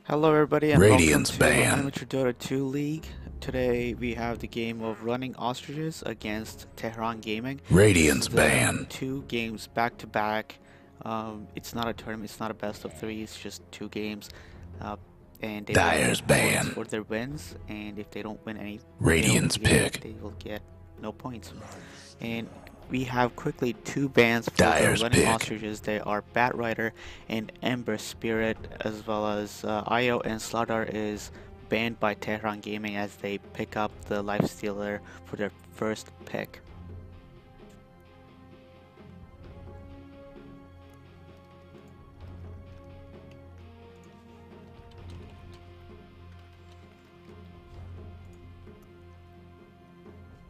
Hello everybody and welcome Radiance to ban. Amateur Dota 2 League. Today we have the game of Running Ostriches against Tehran Gaming. This Radiance is the ban. two games back to back. It's not a tournament, it's not a best of three, it's just two games. Uh, and they will Dyer's get points ban. for their wins, and if they don't win any, they don't Radiance win the game, pick. they will get no points. And we have quickly two bans for the Dyer's Running pick. Ostriches. They are Bat Rider and Ember Spirit, as well as Io and Slardar is banned by Tehran Gaming as they pick up the Lifestealer for their first pick.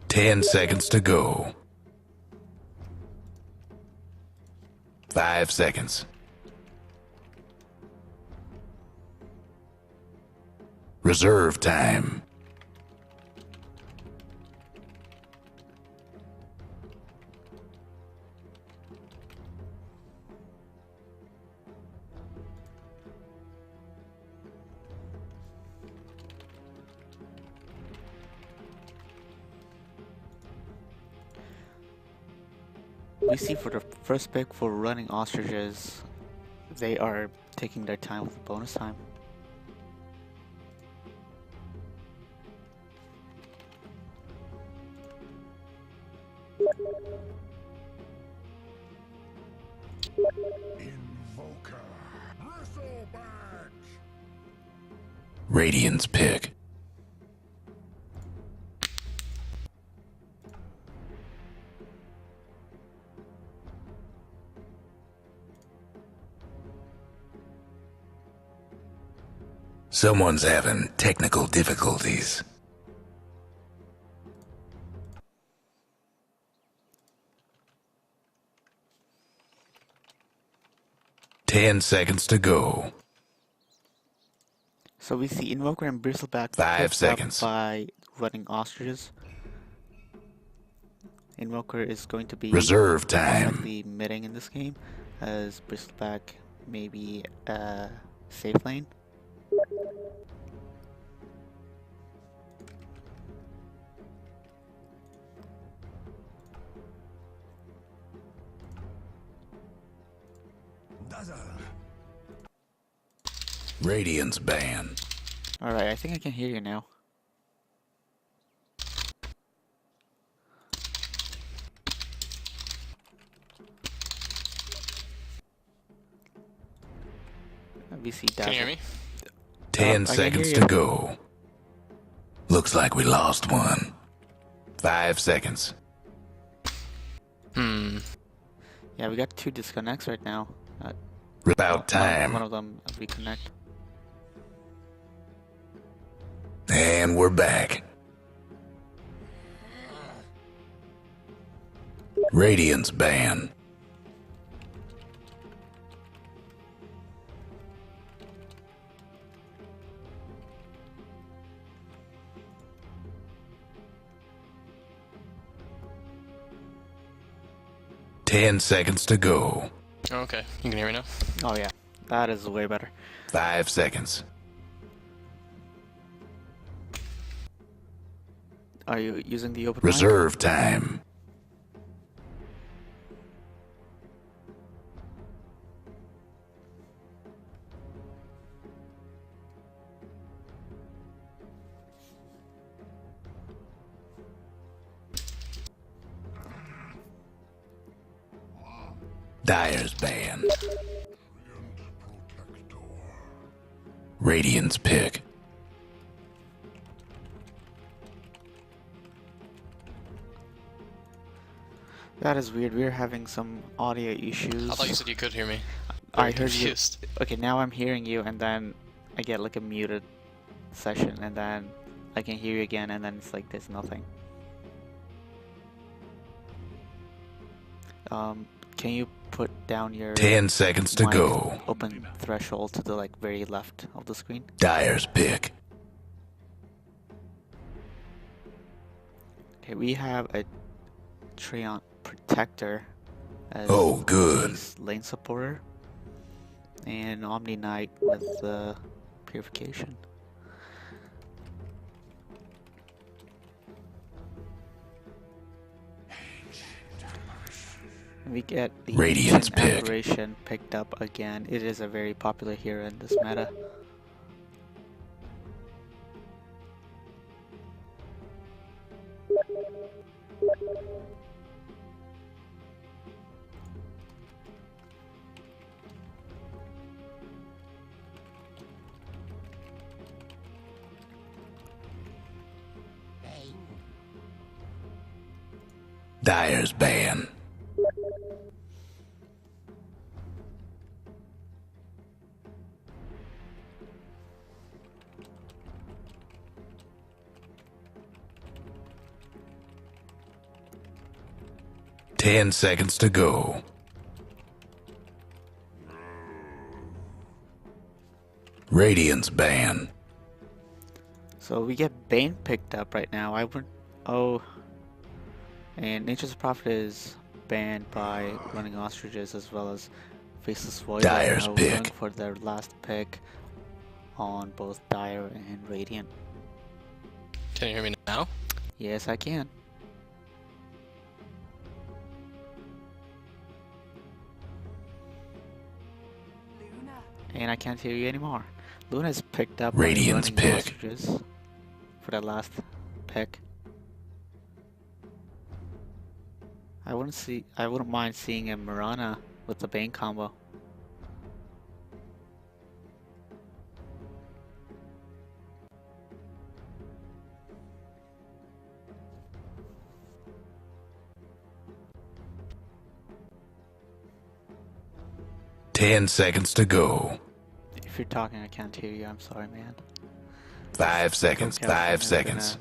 Ten seconds to go. 5 seconds. Reserve time. We see for the first pick for Running Ostriches, they are taking their time with bonus time. Invoker. Bristleback. Radiance pick. Someone's having technical difficulties. Ten seconds to go. So we see Invoker and Bristleback 5 picked seconds. up by Running Ostriches. Invoker is going to be Reserve time. definitely midding in this game, as Bristleback may be safe lane. Dazzle. Radiance ban. Alright, I think I can hear you now. We see Dazzle. Can you hear me? 10 I can seconds hear to you. go. Looks like we lost one. 5 seconds. Yeah, we got two disconnects right now. About One time. of them reconnect. And we're back. Radiance ban. Ten seconds to go. Oh, okay, you can hear me now. Oh yeah, that is way better. 5 seconds. Are you using the open mic? Reserve time. Dyer's ban. Protector. Radiance pick. That is weird. We're having some audio issues. I thought you said you could hear me. I Very heard you. confused. Okay, now I'm hearing you, and then I get like a muted session, and then I can hear you again, and then it's like there's nothing. Can you put down your 10 seconds to mic go. open threshold to the like very left of the screen? Dyer's pick. Okay, we have a Treant Protector as Oh, good. his lane supporter, and Omni Knight with purification. We get the Radiant's Ancient pick. Apparition picked up again. It is a very popular hero in this meta. Dyer's ban. Ten seconds to go. Radiant's ban. So we get Bane picked up right now. I would. Oh. And Nature's Prophet is banned by running Ostriches as well as Faceless Void right Dyer's now, pick. going for their last pick on both Dire and Radiant. Can you hear me now? Yes, I can. And I can't hear you anymore. Luna's picked up Radiant's by running pick. Ostriches for that last pick. I wouldn't mind seeing a Mirana with the Bane combo. Ten seconds to go. If you're talking, I can't hear you. I'm sorry, man. 5 seconds. California 5 has been seconds.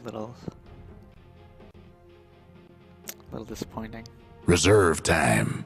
a little disappointing. Reserve time.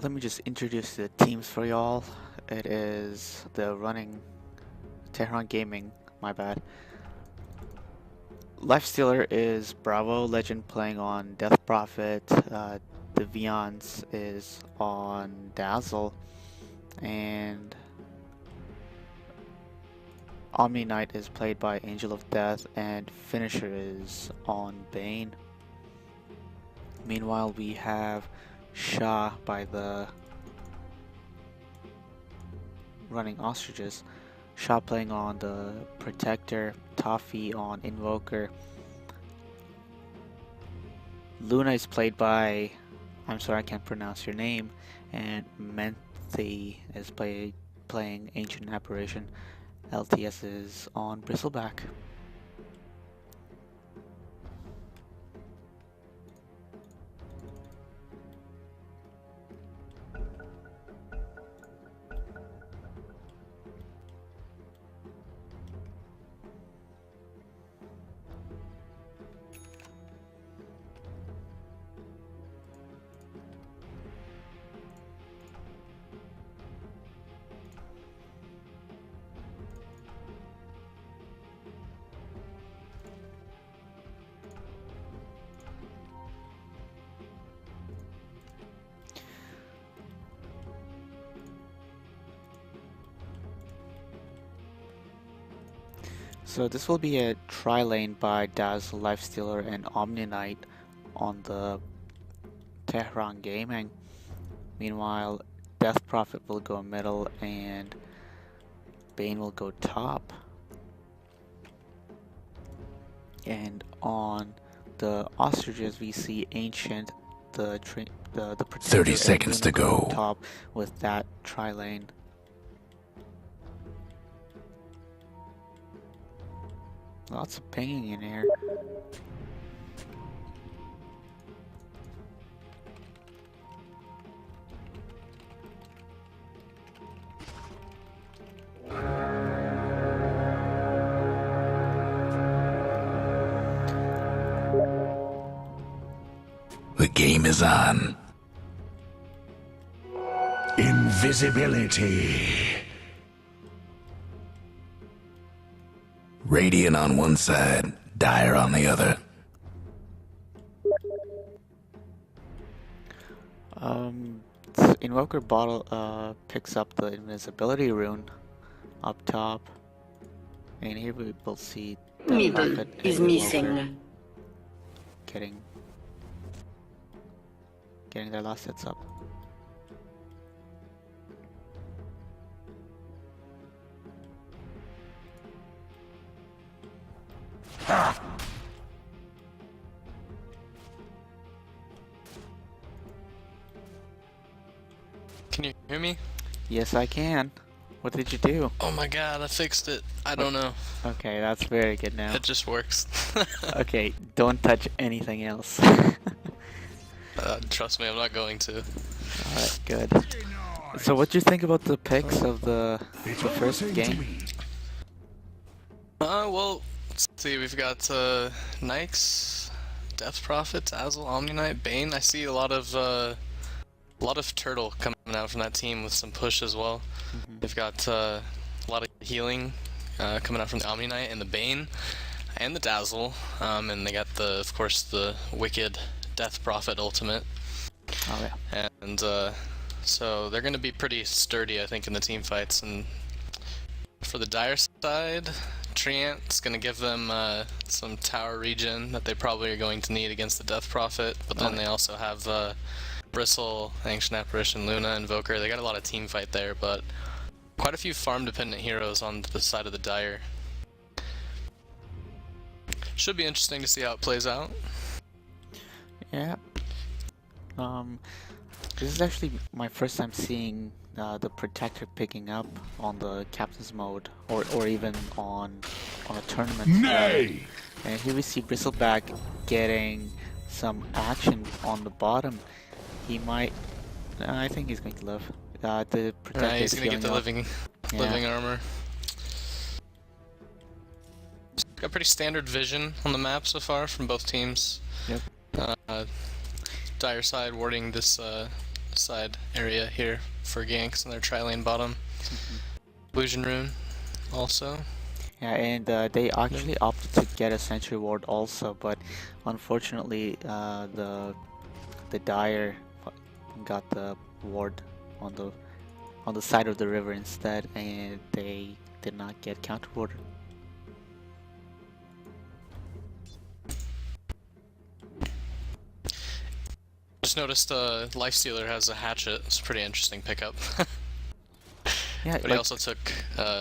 Let me just introduce the teams for y'all. It is the running Tehran Gaming, my bad. Lifestealer is Bravo Legend playing on Death Prophet. The Vions is on Dazzle. And Omni Knight is played by Angel of Death, and Finisher is on Bane. Meanwhile, we have Shah by the running Ostriches. Shah playing on the Protector, Toffee on Invoker. Luna is played by, I'm sorry I can't pronounce your name, and Menthe is playing Ancient Apparition. LTS is on Bristleback. So this will be a tri-lane by Dazzle, Lifestealer, and Omni Knight on the Tehran Gaming. Meanwhile, Death Prophet will go middle and Bane will go top. And on the Ostriches, we see Ancient, the Protector, 30 and seconds Luna to go. on top with that tri-lane. Lots of pinging in here. The game is on. Invisibility. Radiant on one side, Dire on the other. Invoker Bottle picks up the invisibility rune up top. And here we will see the Middle Prophet is and missing. Invoker getting their last hits up. Can you hear me? Yes, I can. What did you do? Oh my god, I fixed it. I don't know. Okay, that's very good now. It just works. Okay, don't touch anything else. Trust me, I'm not going to. Alright, good. So what do you think about the picks of the first game? Well, let's see, we've got Nyx, Death Prophet, Dazzle, Omni Knight, Bane. I see a lot of turtle coming out from that team with some push as well. They've got a lot of healing coming out from the Omni Knight and the Bane and the Dazzle, and they got of course the wicked Death Prophet ultimate. Oh yeah. And so they're going to be pretty sturdy, I think, in the team fights. And for the Dire side, Treant's going to give them some tower regen that they probably are going to need against the Death Prophet. But then they also have Bristle, Ancient Apparition, Luna, Invoker. They got a lot of team fight there, but quite a few farm-dependent heroes on the side of the Dire. Should be interesting to see how it plays out. Yeah. This is actually my first time seeing the Protector picking up on the Captain's mode, or even on a tournament. Nay! And here we see Bristleback getting some action on the bottom. He might. I think he's going to live. The Protector He's is going to get the healing living armor. Got pretty standard vision on the map so far from both teams. Yep. Dire side warding this side area here for ganks on their tri-lane bottom. Illusion rune also. Yeah, and they actually opted to get a sentry ward also, but unfortunately the Dire got the ward on the side of the river instead, and they did not get counter warded. Just noticed Lifestealer has a hatchet. It's a pretty interesting pickup. Yeah, But he also took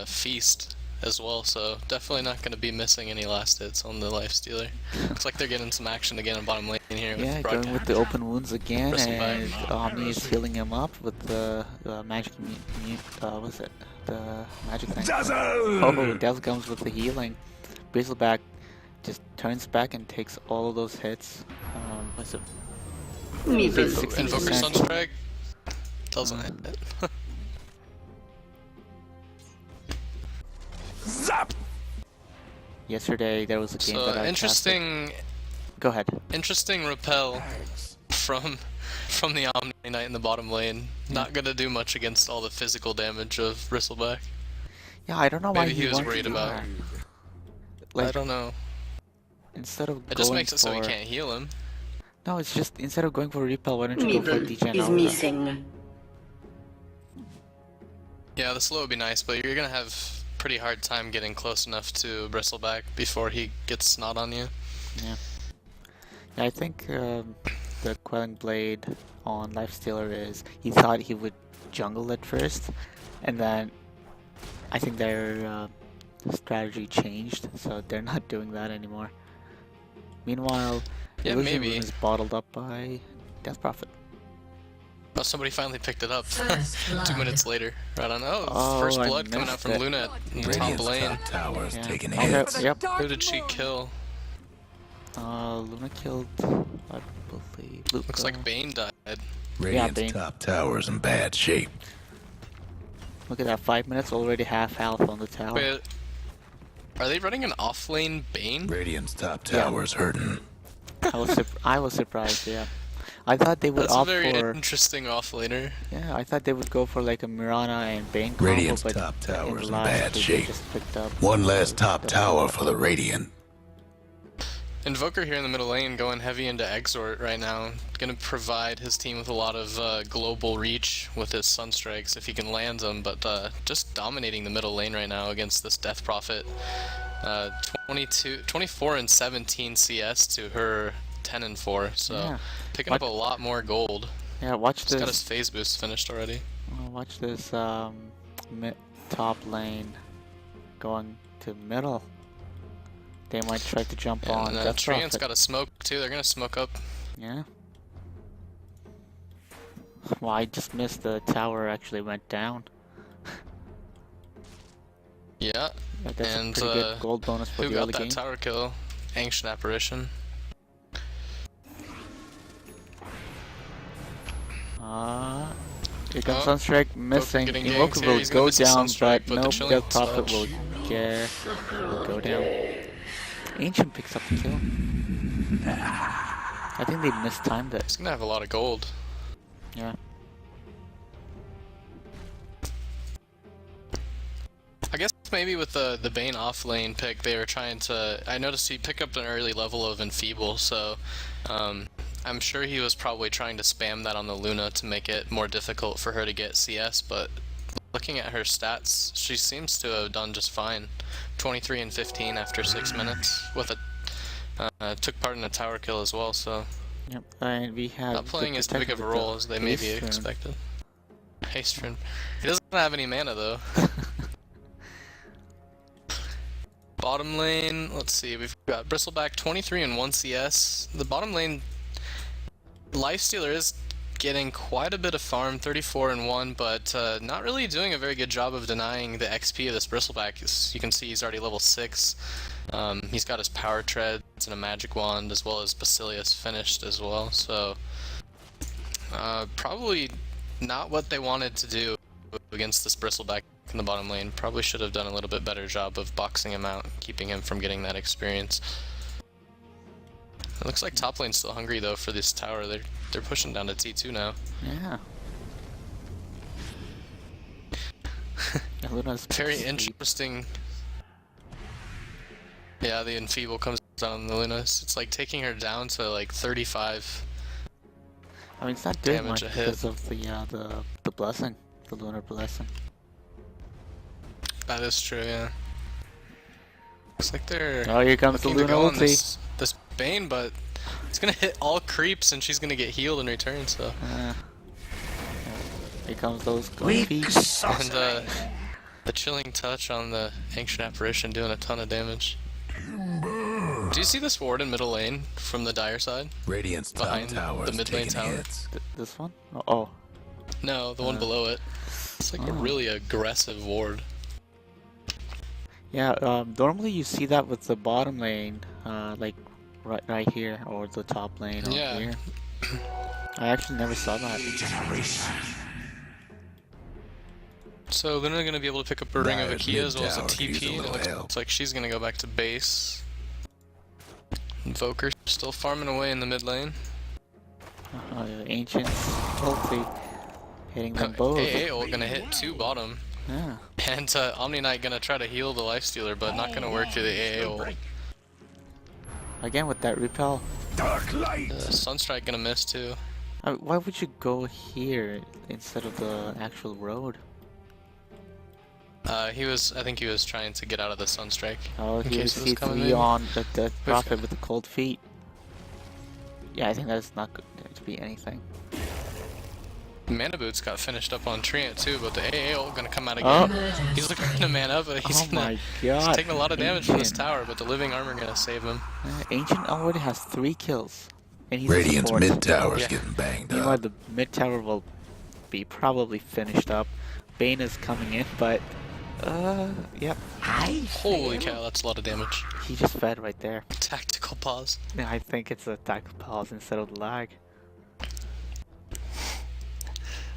Feast as well, so definitely not going to be missing any last hits on the Lifestealer. Looks like they're getting some action again on bottom lane here. yeah, with going with the open wounds again, Bristleback. and Omni is healing him up with the magic what's it? The magic thing. Dazzle! Oh, Dazzle comes with the healing. Bristleback just turns back and takes all of those hits. What's it? Middle. 60%. Invoker Sunstrike doesn't hit it. Zap! Yesterday there was a game that So I interesting, casted. Go ahead. interesting repel from the Omni Knight in the bottom lane. Not gonna do much against all the physical damage of Bristleback. Yeah, I don't know why Maybe he was wanted worried to do about. that. I Like, don't know. instead of It just going makes it so he for- can't heal him. No, it's just instead of going for repel, why don't you go for Middle degen is aura? missing. Yeah, the slow would be nice, but you're gonna have pretty hard time getting close enough to Bristleback before he gets snot on you. Yeah. Yeah, I think the Quelling Blade on Lifestealer is he thought he would jungle it first, and then I think their strategy changed, so they're not doing that anymore. Meanwhile, Yeah, Illusion maybe. Rune is bottled up by Death Prophet. Oh, somebody finally picked it up. First 2 blood. minutes later. Right on. Oh, Oh, first I blood coming out missed from it. Luna in the top Radiant's lane. top tower's Yeah. taking Okay, hits. yep. Who did she kill? Luna killed, I believe, Luca. Looks like Bane died. Radiant's Bane. top tower's in bad shape. Look at that, 5 minutes, already half health on the tower. Wait, are they running an off-lane Bane? Radiant's top Yeah. tower's hurting. I was surprised, yeah. I thought they would That's a opt very for, interesting off-laner. yeah, I thought they would go for like a Mirana and Bane combo, Radiant's but top in tower's the in last bad they shape. just picked up One less top the- tower for the Radiant. Invoker here in the middle lane going heavy into Exort right now. Gonna provide his team with a lot of global reach with his Sunstrikes if he can land them, but just dominating the middle lane right now against this Death Prophet. 24 and 17 CS to her 10 and 4, so Yeah. picking up a lot more gold. Yeah, watch He's got his this. phase boost finished already. Watch this. Top lane going to middle. They might try to jump on And Death Treant's Prophet. got a smoke too, they're gonna smoke up. Yeah. Well, I just missed the tower actually went down. Yeah, Yeah, that's And, a pretty good gold bonus for who the got early that game. tower kill? Ancient Apparition. Here comes Oh, Sunstrike missing. getting Invoker ganked here. will He's gonna go miss the down, Sunstrike, but but the no, chilling Death Prophet touch. will go down. Ancient picks up the kill. I think they mistimed it. He's gonna have a lot of gold. Yeah. I guess maybe with the Bane off lane pick, they were trying to. I noticed he picked up an early level of Enfeeble, so I'm sure he was probably trying to spam that on the Luna to make it more difficult for her to get CS. But looking at her stats, she seems to have done just fine. 23 and 15 after 6 minutes with a took part in a tower kill as well. So Yep. And we have not playing the as big of a role as they maybe haste rune. expected. Haste rune. He doesn't have any mana though. Bottom lane, let's see, we've got Bristleback 23 and 1 CS. The bottom lane, Lifestealer is getting quite a bit of farm, 34 and 1, but not really doing a very good job of denying the XP of this Bristleback. As you can see, he's already level 6. He's got his Power Treads and a Magic Wand, as well as Basilius finished as well, so probably not what they wanted to do against this Bristleback in the bottom lane. Probably should have done a little bit better job of boxing him out, keeping him from getting that experience. It looks like top lane's still hungry though for this tower. They're pushing down to T2 now. Yeah. Yeah, Luna's Very asleep. interesting. Yeah, the Enfeeble comes down on the Luna. It's like taking her down to like 35. I mean, it's not doing damage much a hit. because of the blessing, the lunar blessing. That is true, yeah. Looks like they're Oh, here comes the looking to lunar go on ulti. this Bane, but it's gonna hit all creeps and she's gonna get healed in return, so. Here comes those Weak feet. sauce. And the chilling touch on the Ancient Apparition doing a ton of damage. Do you see this ward in middle lane from the Dire side? Radiant's top Behind tower's the mid lane taking tower. hits. This one? Oh. No, the one below it. It's like a really aggressive ward. Yeah, normally you see that with the bottom lane, like right here, or the top lane over Yeah. here. I actually never saw that. So Luna gonna be able to pick up a Ring of Dire's Akia as well as a mid tower could use a TP. It little help. looks like she's gonna go back to base. Invoker still farming away in the mid lane. Ancient ulti hitting them both. AA ult gonna hit 2 bottom. Yeah. And Omni Knight gonna try to heal the Lifestealer, but not gonna work through the AA ult. Again with that repel. Dark light. Sunstrike gonna miss too. Why would you go here instead of the actual road? I think he was trying to get out of the Sunstrike. Oh, in he case was it was coming C3 in. on the Death Prophet with the cold feet. Yeah, I think that's not going to be anything. Mana Boots got finished up on Treant too, but the AA ult gonna come out again. Oh. He's looking to man up, but he's Oh my god. taking a lot of damage from this Ancient. tower, but the living armor gonna save him. Ancient already has 3 kills. And he's Radiant's a support. mid tower's Yeah. getting banged Meanwhile, up. the mid tower will be probably finished up. Bane is coming in, but yep. Holy cow, that's a lot of damage. He just fed right there. Tactical pause. Yeah, I think it's a tactical pause instead of the lag.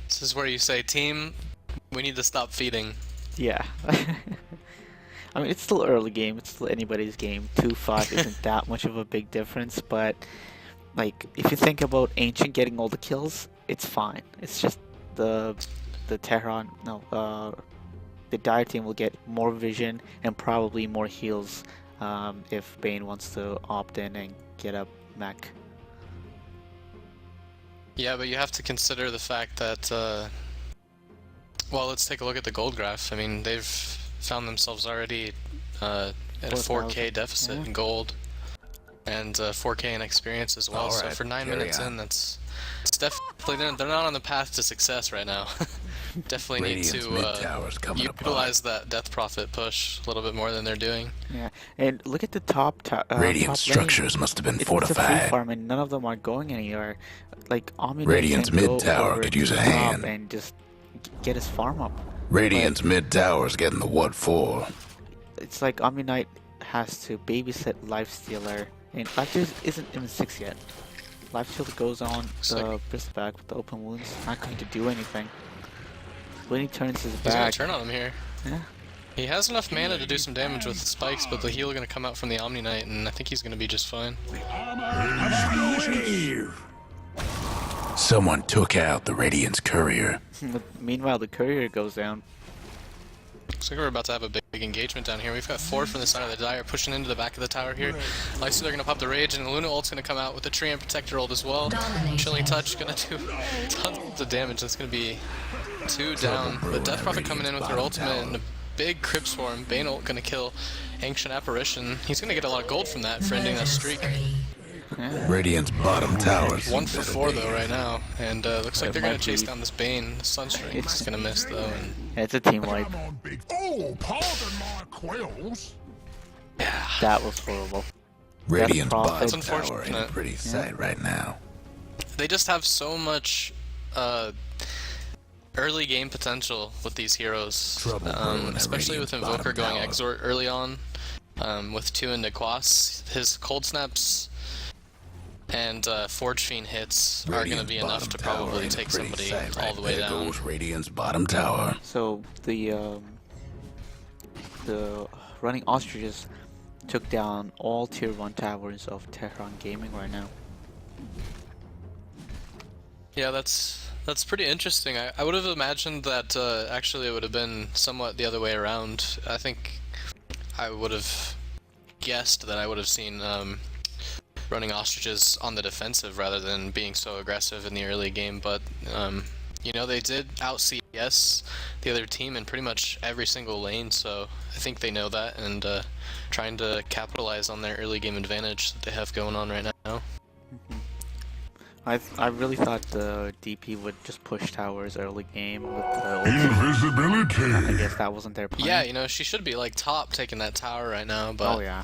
This is where you say, team, we need to stop feeding. Yeah. I mean, it's still early game. It's still anybody's game. 2-5 isn't that much of a big difference, but like if you think about Ancient getting all the kills, it's fine. It's just the Tehran, the Dire team will get more vision and probably more heals if Bane wants to opt in and get a mech. Yeah, but you have to consider the fact that, well, let's take a look at the gold graph. I mean, they've found themselves already at a 4K deficit in gold, and 4K in experience as well. So Alright, for 9 carry minutes on. in, it's definitely they're not on the path to success right now. Definitely need Radiant's to mid tower's coming apart. utilize that Death Prophet push a little bit more than they're doing. Yeah, and look at the top Radiant top structures must have been It's a free fortified. farm and none of them are going anywhere. Like Omni Radiant's can go mid tower over could to use a the top hand. and just get his farm up. Radiant's mid tower's getting the what for? It's like Omni Knight has to babysit Lifestealer, and Lifestealer isn't even 6 yet. Lifestealer goes on the Bristleback with the open wounds, not going to do anything. When he turns his He's gonna back, turn on him here. yeah, He has enough mana to do some damage with the spikes, but the heal gonna come out from the Omni Knight, and I think he's gonna be just fine. Someone took out the Radiant's courier. meanwhile the courier goes down. Looks like we're about to have a big engagement down here. We've got 4 from the side of the Dire pushing into the back of the tower here. Lifestealer they're gonna pop the Rage, and the Luna ult's gonna come out with the Tree and Protector ult as well. Chilling Touch gonna do tons of damage. That's gonna be 2 down. The Death Prophet coming in with her ultimate and a big Crib Swarm. Bane ult gonna kill Ancient Apparition. He's gonna get a lot of gold from that for ending that streak. Radiant's bottom tower's 1 for 4 though right now, and looks like It they're gonna might chase be- down this Bane. Sunstrike is gonna miss though, and Yeah, it's a team wipe. Come on, big. Oh, pardon my quills. That was horrible. Radiant's That's bottom It's tower ain't a unfortunate. pretty sight right now. they just have so much early game potential with these heroes, Trouble brewing at especially with Radiant's Invoker bottom going tower. Exort early on, with 2 into Quas. His Cold Snaps and Forge Fiend hits are going to be enough to probably take somebody all the way there down. goes Radiant's bottom tower. So the running Ostriches took down all tier 1 towers of Tehran Gaming right now. Yeah, that's pretty interesting. I would have imagined that actually it would have been somewhat the other way around. I think I would have guessed that I would have seen running Ostriches on the defensive rather than being so aggressive in the early game, but you know, they did out CS the other team in pretty much every single lane, so I think they know that and trying to capitalize on their early game advantage that they have going on right now. I really thought the DP would just push towers early game with the ult. Invisibility. I guess that wasn't their plan. Yeah, you know, she should be like top taking that tower right now, but Oh yeah.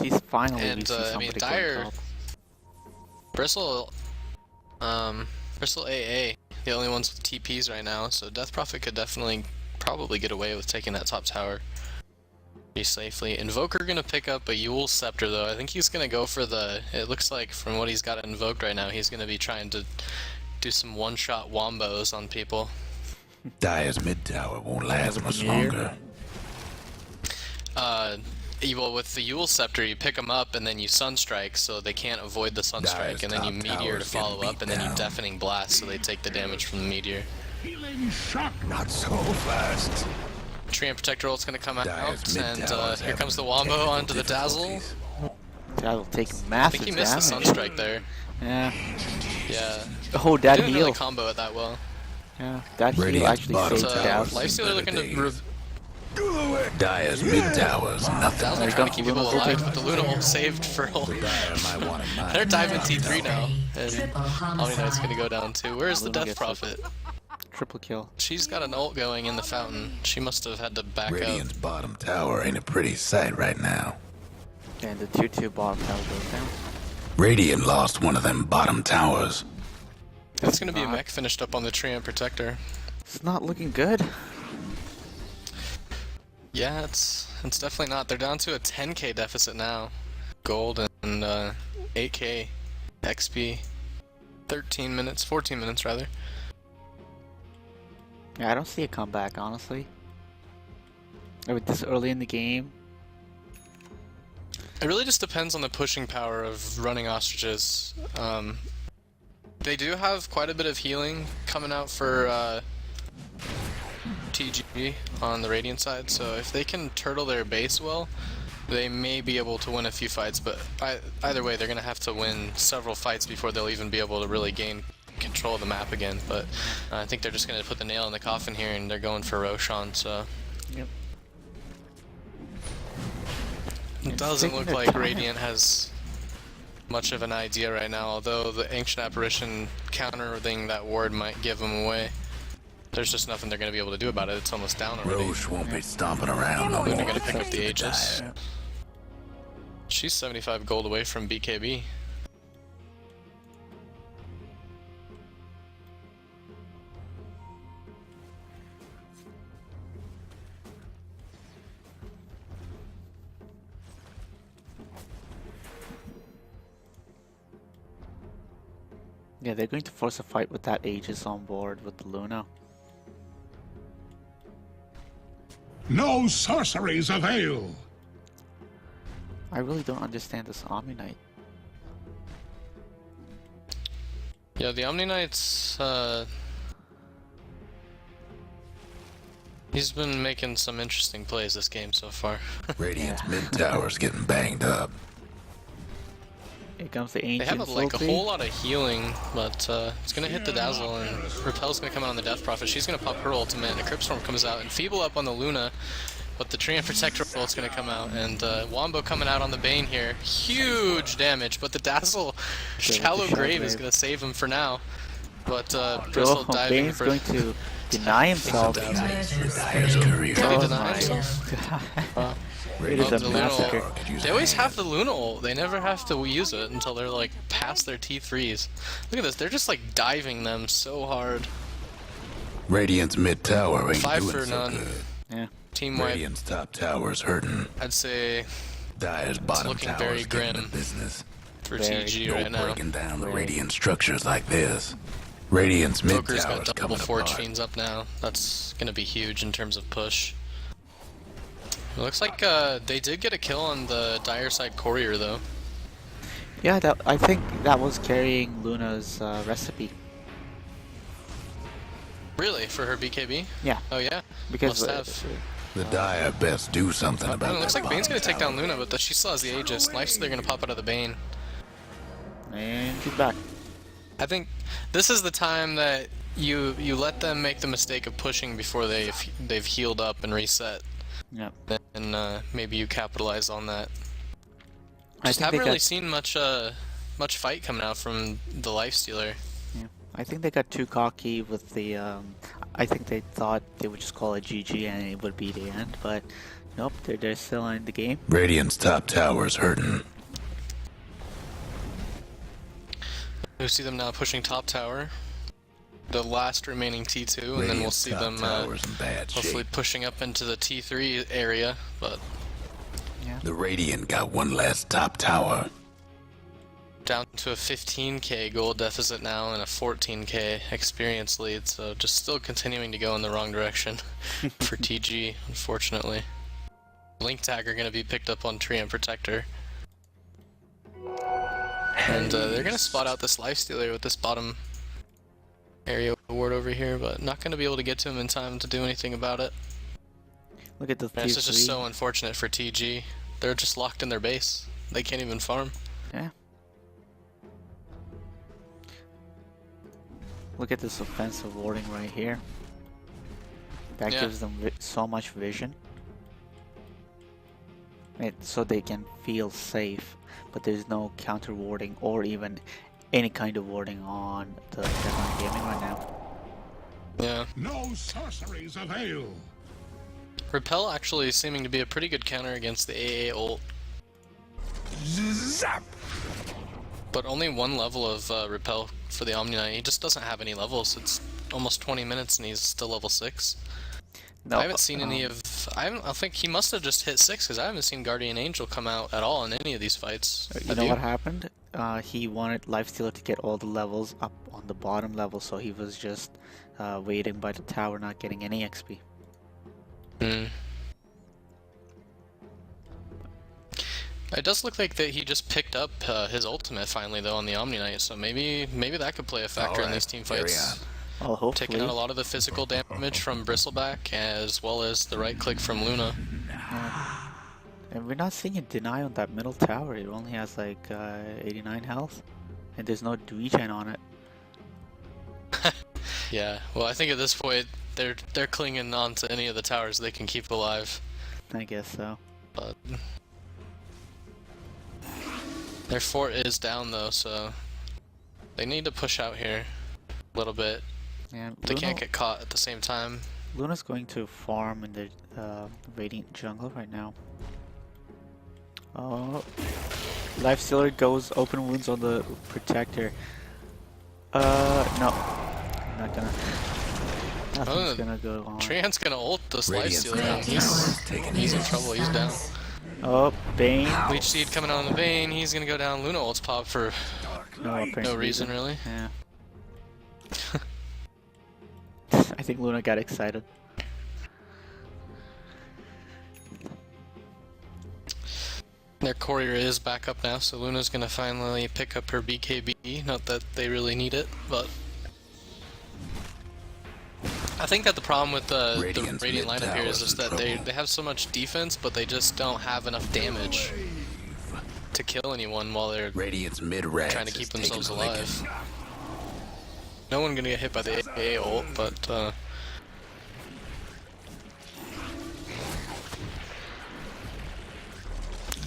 She's finally we And, see I mean, somebody Dire- going top. Bristle AA, the only ones with TPs right now, so Death Prophet could definitely probably get away with taking that top tower pretty safely. Invoker gonna pick up a Yule Scepter though. I think he's gonna go for the, it looks like from what he's got invoked right now, he's gonna be trying to do some one-shot wombos on people. Dire's mid tower won't last much familiar? longer. Well, with the Yule Scepter, you pick them up and then you Sunstrike, so they can't avoid the Sunstrike, Dire's and then you top Meteor to tower's getting follow up, beat and then you down. Deafening Blast, so they take the damage from the Meteor. Feeling shock. Not so fast. Tree and Protector ult's gonna come out, Dire's mid and tower's here comes the having Wombo technical onto the Dazzle. difficulties. That'll take I massive think he missed the damage. Sunstrike there. Yeah. Yeah. Oh, that Didn't heal. really combo it that well. Yeah, that heal Radiant's actually bottom saved tower Dazzle. Lifestealer looking to Dire's mid towers, nothing. Dazzle trying to keep people alive, but the Luna ult saved for all. Dire might want to mind. They're diving T3 now, and Omni-Knight's gonna go down too. Where's the Luna Death gets Prophet? Triple kill. She's got an ult going in the fountain. She must have had to back Radiant's up. bottom tower ain't a pretty sight right now. And the tier 2 bottom tower goes down. Radiant lost one of them bottom towers. That's gonna be a mech finished up on the Treant Protector. It's not looking good. Yeah, it's definitely not. They're down to a 10k deficit now. Gold and 8k XP. 14 minutes rather. Yeah, I don't see a comeback, honestly. I mean, this early in the game. It really just depends on the pushing power of running Ostriches. They do have quite a bit of healing coming out for TG on the Radiant side, so if they can turtle their base well, they may be able to win a few fights, but either way, they're going to have to win several fights before they'll even be able to really gain control of the map again. But I think they're just going to put the nail in the coffin here, and they're going for Roshan, so... Yep. It doesn't look like Radiant has much of an idea right now, although the Ancient Apparition countering that ward might give them away. There's just nothing they're going to be able to do about it. It's almost down already. Roche won't be stomping around no Luna more. going to pick up the Aegis. Yeah. She's 75 gold away from BKB. Yeah, they're going to force a fight with that Aegis on board with the Luna. No sorceries avail. I really don't understand this Omni-Knight. Yeah, the Omni-Knight's, he's been making some interesting plays this game so far. Radiant's mid tower's getting banged up. Here comes the They Ancient have like a ulti. whole lot of healing, but it's gonna hit the Dazzle, and Repel's gonna come out on the Death Prophet. She's gonna pop her ultimate, and a Crypt Storm comes out, and Feeble up on the Luna, but the Treant Protector ult's gonna come out, and Wombo coming out on the Bane here. Huge damage, but the Dazzle Shallow Grave is gonna save him for now. But Bristle diving Bane's for... going to deny himself. Dire's courier. Did he Oh deny my himself? It is Oh, a the Luna massacre. ult. They always have the Luna ult. They never have to use it until they're like past their T3s. Look at this. They're just like diving them so hard. Radiant's mid tower ain't 5 doing for so none. good. Yeah. Team wipe. Radiant's top tower's hurting. I'd say Dire's bottom looking tower's very getting grim. the business. for Very TG No right now. breaking down the Radiant structures like this. Radiant's mid Joker's got tower's double coming Forge apart. Fiends up now. That's gonna be huge in terms of push. It looks like they did get a kill on the Dire Side Courier though. Yeah, I think that was carrying Luna's recipe. Really? For her BKB? Yeah, Oh yeah? because Must have. The Dire best do something about It looks that like Bane's gonna bottom take down tower. Luna, but she still has the Aegis. Life's they're gonna pop out of the Bane. and she's back. I think this is the time that you let them make the mistake of pushing before they've healed up and reset, Yeah, and maybe you capitalize on that. I Just think haven't they really got. seen much fight coming out from the Lifestealer. Yeah, I think they got too cocky with the. I think they thought they would just call it GG and it would be the end, but nope, they're still in the game. Radiant's top tower's hurting. We'll see them now pushing top tower, the last remaining T2, and then we'll Radiant's see top them tower's in bad hopefully shape. pushing up into the T3 area, but The Radiant got one less top tower. down to a 15k gold deficit now and a 14k experience lead, so just still continuing to go in the wrong direction for TG, unfortunately. Link tag are going to be picked up on Treant Protector. And they're going to spot out this Lifestealer with this bottom area ward over here, but not going to be able to get to him in time to do anything about it. Look at the And this is just T3. so unfortunate for TG. They're just locked in their base. They can't even farm. Yeah. Look at this offensive warding right here. That Yeah. gives them so much vision. So they can feel safe, but there's no counter warding or even any kind of warding on the Tehran Gaming right now. Yeah. No sorceries avail. Repel actually seeming to be a pretty good counter against the AA ult, Zap! but only one level of Repel for the Omni Knight. He just doesn't have any levels. It's almost 20 minutes and he's still level 6. No, I haven't seen any of... I think he must have just hit 6 because I haven't seen Guardian Angel come out at all in any of these fights. You know what happened? He wanted Lifestealer to get all the levels up on the bottom level, so he was just waiting by the tower, not getting any XP. Hmm. It does look like that he just picked up his ultimate finally though on the Omni Knight, so maybe that could play a factor in these team fights. Well, hopefully. Taking out a lot of the physical damage from Bristleback as well as the right click from Luna. And we're not seeing a deny on that middle tower. It only has like 89 health, and there's no regen on it. Yeah, well I think at this point they're clinging on to any of the towers they can keep alive. I guess so. But their fort is down though, so they need to push out here a little bit. And They can't get caught at the same time. Luna's going to farm in the Radiant jungle right now. Oh, Lifestealer goes open wounds on the protector. No, not gonna. Nothing's gonna go on. Treant's gonna ult this Radiant's Lifestealer and he's in trouble, he's down. Oh, Bane. Leech Seed coming out on the Bane, he's gonna go down. Luna ult's pop for no reason really. Yeah. I think Luna got excited. Their courier is back up now, so Luna's gonna finally pick up her BKB. Not that they really need it, but I think that the problem with the Radiant lineup here is just that they have so much defense, but they just don't have enough damage to kill anyone while they're Radiant's mid-range trying to keep themselves alive. No one gonna get hit by the AA ult, but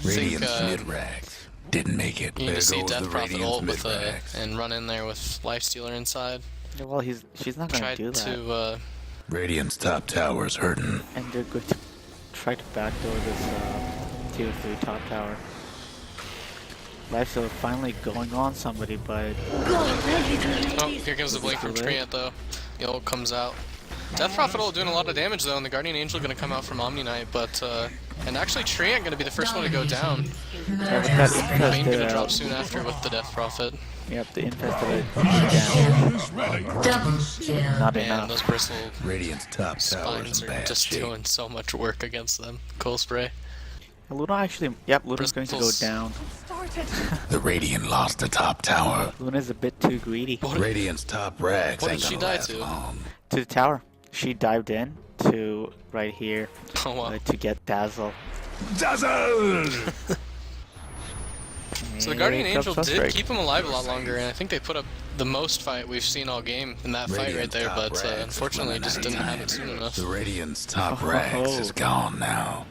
Radiant's mid-range didn't make it. you need There to see goes Death the Prophet Radiant's ult with mid-range. and run in there with Lifestealer inside. Yeah, well, she's not gonna Tried do that. to Radiant's top tower's hurting. And they're going to try to backdoor this tier 3 top tower. Lifestealer finally going on somebody, but oh, here comes the blink from Too late. Treant though. The ult comes out. Death Prophet ult doing a lot of damage though, and the Guardian Angel gonna come out from Omni Knight, but and actually Treant gonna be the first one to go down. yeah, but that infest Bane did gonna out. drop soon after with the Death Prophet. Yep, the infest did damage. Double kill. Not Man, enough. those bristle Radiant's top tower's spines in are bad just shape. doing so much work against them. Coal spray. Luna actually, yep, Luna's going to go Bristles. down. The Radiant lost the top tower. Luna's a bit too greedy. Radiant's top rags What ain't did she gonna die last to? long. To the tower. She dived in to right here Oh wow. to get Dazzle. Dazzle! So the Guardian Here Angel comes did Ostrich. keep him alive a lot longer, and I think they put up the most fight we've seen all game in that fight right Radiant's there, top but rags is unfortunately running just out of didn't have time. it soon enough. The Radiant's top rags is gone now.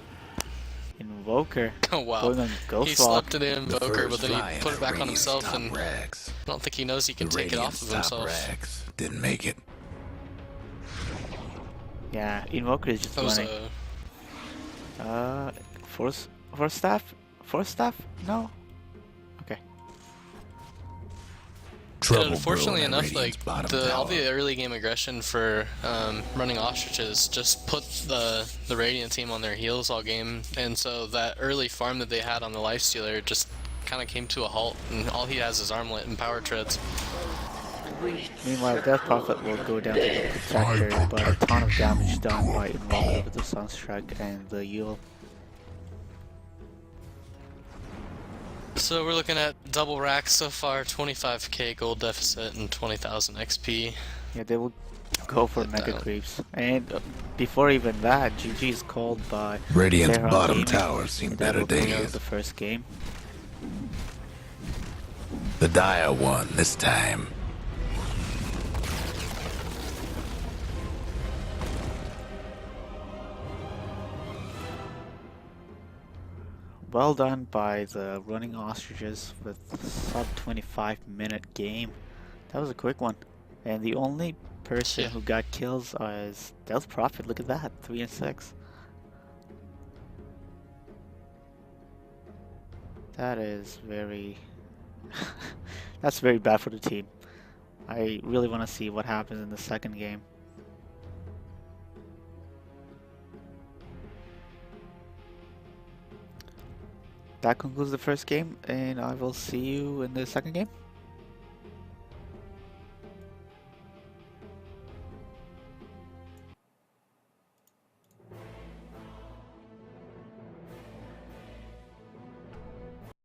Invoker. Oh wow. Going on He Ghost Walk. slept in the Invoker, but then fly he in put the it back on Radiant's himself, top and I rags. don't think he knows he can The take it off of Radiant's top himself. rags didn't make it. Yeah, Invoker is just That was running. a... Force staff? Force staff? No. Okay. Trouble unfortunately brewing at enough, like Radiant's bottom all tower. the early game aggression for running Ostriches just put the Radiant team on their heels all game, and so that early farm that they had on the Lifestealer just kind of came to a halt, and all he has is Armlet and Power Treads. Meanwhile, Death Prophet will go down to the Protector, but a ton of damage done by Invoker with the Sunstrike and the Yule. So we're looking at double racks so far, 25k gold deficit and 20,000 XP. Yeah, they will go for Mega down. Creeps. And before even that, GG is called by Radiant's Tehran bottom Gaming. tower seen That better will bring days. out the first game. The Dire won this time. well done by the running Ostriches with sub 25-minute game. That was a quick one. And the only person Yeah. who got kills is Stealth Prophet. Look at that, 3 and 6. That is very... that's very bad for the team. I really want to see what happens in the second game. That concludes the first game, and I will see you in the second game.